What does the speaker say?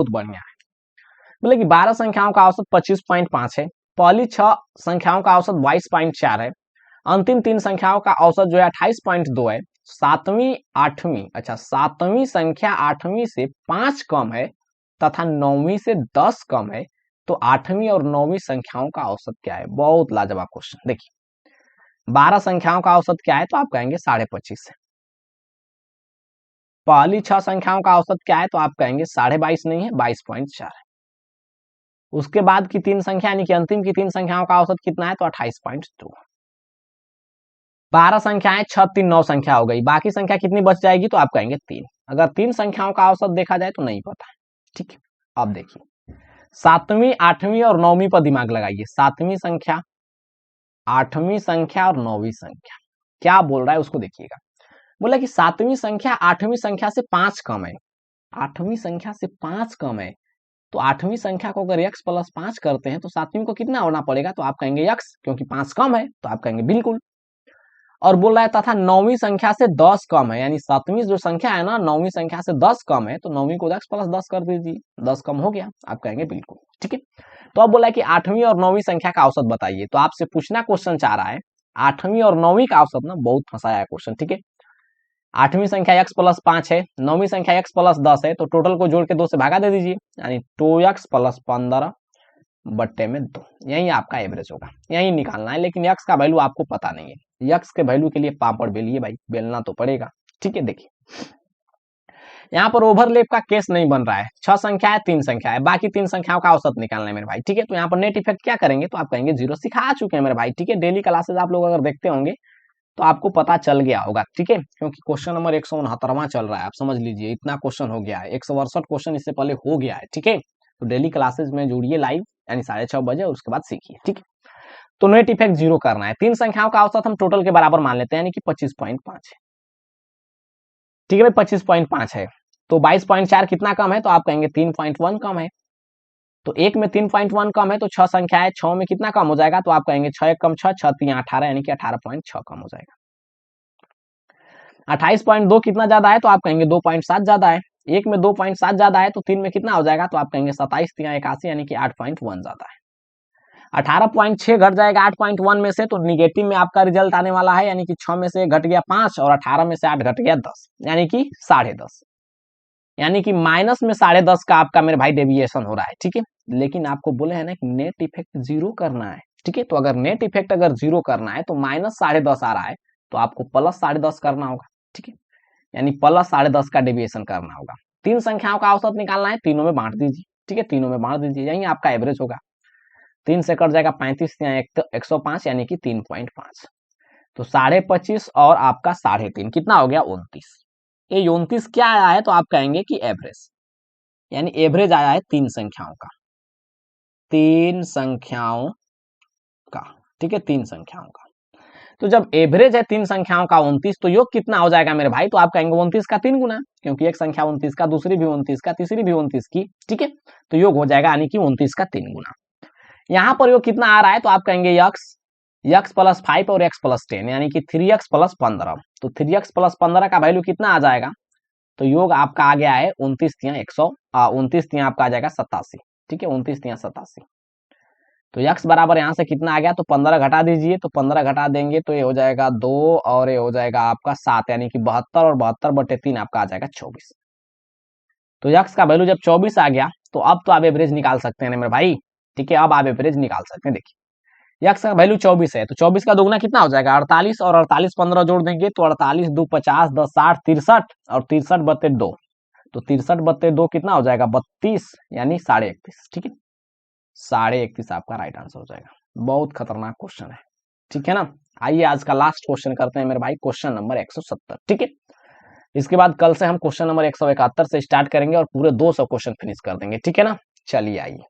बहुत बढ़िया है। बोले कि 12 संख्याओं का औसत 25.5 है, पहली 6 संख्याओं का औसत 22.4 है, अंतिम 3 संख्याओं का औसत जो है 28.2 है, सातवीं संख्या 8वीं से 5 कम है तथा 9वीं से 10 कम है, तो 8वीं और 9वीं संख्याओं का औसत क्या है। बहुत लाजवाब क्वेश्चन। देखिए 12 संख्याओं का औसत क्या है, तो आप कहेंगे 25.5 है। पहली 6 संख्याओं का औसत क्या है, तो आप कहेंगे 22.5 नहीं है, 22.4 है। उसके बाद की 3 संख्या यानी कि अंतिम की 3 संख्याओं का औसत कितना है, तो 28.2। 12 संख्याएं 6 3 9 संख्या हो गई, बाकी संख्या कितनी बच जाएगी, तो आप कहेंगे 3। अगर 3 संख्याओं का औसत देखा जाए तो नहीं पता है। ठीक है, अब देखिए 7वीं 8वीं और 9वीं पर दिमाग लगाइए। 7वीं संख्या, 8वीं संख्या और 9वीं संख्या क्या बोल रहा है उसको देखिएगा। बोला कि 7वीं संख्या 8वीं संख्या से 5 कम है, 8वीं संख्या से 5 कम है, तो 8वीं संख्या को अगर x + 5 करते हैं तो 7वीं को कितना होना पड़ेगा, तो आप कहेंगे x, क्योंकि 5 कम है, तो आप कहेंगे बिल्कुल। और बोल रहा है तथा 9वीं संख्या से 10 कम है, यानी 7वीं जो संख्या है ना 9वीं संख्या से 10 कम है, तो 9वीं को x + 10 कर दीजिए, 10 कम हो गया, आप कहेंगे बिल्कुल। ठीक है, तो अब बोला है कि 8वीं और 9वीं संख्या का औसत बताइए। तो आपसे पूछना क्वेश्चन चाह रहा है 8वीं और 9वीं का औसत ना, बहुत फंसाया है क्वेश्चन। ठीक है, 8वीं संख्या x + 5 है, 9वीं संख्या x + 10 है, तो टोटल को जोड़ के 2 से भागा दे दीजिए, यानी 2x + 15 बट्टे में 2, यही आपका एवरेज होगा, यही निकालना है। लेकिन x का वैल्यू आपको पता नहीं है, x के वैल्यू के लिए पापड़ बेलिए भाई, बेलना तो पड़ेगा। ठीक है, देखिए यहाँ पर ओवरलैप का केस नहीं बन रहा है, 6 संख्या है 3 संख्या है, बाकी 3 संख्याओं का औसत निकालना है मेरे भाई। ठीक है, तो यहाँ पर नेट इफेक्ट क्या करेंगे, तो आप कहेंगे 0। सिखा चुके हैं मेरे भाई। ठीक है, डेली क्लासेज आप लोग अगर देखते होंगे तो आपको पता चल गया होगा। ठीक है, क्योंकि क्वेश्चन नंबर 169वां चल रहा है, आप समझ लीजिए इतना क्वेश्चन हो गया है, 162 क्वेश्चन इससे पहले हो गया है। ठीक है, तो डेली क्लासेज में जुड़िए लाइव, यानी 6:30 बजे, और उसके बाद सीखिए। ठीक है, तो नेट इफेक्ट 0 करना है। 3 संख्याओं का औसत हम टोटल के बराबर मान लेते हैं, यानी कि 25.5 है। ठीक है भाई, 25.5 है, तो 22.4 कितना कम है, तो आप कहेंगे 3.1 कम है। तो एक में 3.1 कम है, तो 6 संख्या है, 6 में कितना कम हो जाएगा, तो आप कहेंगे 6 कम 6, 6 3 18, यानी कि 18.6 कम हो जाएगा। 28.2 कितना ज्यादा है, तो आप कहेंगे 2.7 ज्यादा है। एक में 2.7 ज्यादा है, तो 3 में कितना हो जाएगा, तो आप कहेंगे 27 3 81, यानी कि 8.1 ज्यादा है। 18.6 घट जाएगा 8.1 में से, तो निगेटिव में आपका रिजल्ट आने वाला है, यानी कि 6 में से घट गया 5 और 18 में से 8 घट गया 10, यानी कि 10.5, यानी कि माइनस में 10.5 का आपका मेरे भाई डेविएशन हो रहा है। ठीक है, लेकिन आपको बोले है ना कि नेट इफेक्ट 0 करना है। ठीक है, तो अगर नेट इफेक्ट अगर 0 करना है तो माइनस 10.5 आ रहा है, तो आपको प्लस 10.5 करना होगा। ठीक है, यानी प्लस 10.5 का डेविएशन करना होगा। 3 संख्याओं का औसत निकालना है, तीनों में बांट दीजिए। ठीक है, तीनों में बांट दीजिए, यही आपका एवरेज होगा। 3 से कट जाएगा 35 या 105, यानी कि 3.5, तो 25.5 और आपका 3.5 कितना हो गया, 29। ये 29 क्या आया है, तो आप कहेंगे कि एवरेज, यानी एवरेज आया है 3 संख्याओं का, 3 संख्याओं का। ठीक है, 3 संख्याओं का, तो जब एवरेज है 3 संख्याओं का 29, तो योग कितना हो जाएगा मेरे भाई, तो आप कहेंगे 29 का 3 गुना, क्योंकि एक संख्या 29 का, दूसरी भी 29 का, तीसरी भी 29 की। ठीक है, तो योग हो जाएगा यानी कि 29 का 3 गुना। यहाँ पर योग कितना आ रहा है, तो आप कहेंगे x + 5 और x + 10, यानी कि 3x + 15, तो 3x + 15 का वैल्यू कितना आ जाएगा, तो योग आपका आ गया है 29 3 आपका आ जाएगा 87। ठीक है, 29 3 87, तो x बराबर यहाँ से कितना आ गया, तो 15 घटा दीजिए, तो 15 घटा देंगे तो ये हो जाएगा 2 और ये हो जाएगा आपका 7, यानी कि 72 और 72/3 आपका आ जाएगा 24। तो x का वैल्यू जब 24 आ गया, तो अब तो आप एवरेज निकाल सकते हैं मेरे भाई। ठीक है, अब आप एवरेज निकाल सकते हैं। देखिए x का वैल्यू 24 है, तो 24 का दोगुना कितना हो जाएगा, 48, और 48 15 जोड़ देंगे तो 48 2 50 10 60 63, और 63/2, तो 63/2 कितना हो जाएगा, 32, यानी 31.5। ठीक है, 31.5 आपका राइट आंसर हो जाएगा। बहुत खतरनाक क्वेश्चन है। ठीक है ना, आइए आज का लास्ट क्वेश्चन करते हैं मेरे भाई, क्वेश्चन नंबर 170। ठीक है, इसके बाद कल से हम क्वेश्चन नंबर 171 से स्टार्ट करेंगे और पूरे 200 क्वेश्चन फिनिश कर देंगे। ठीक है ना, चलिए आइए।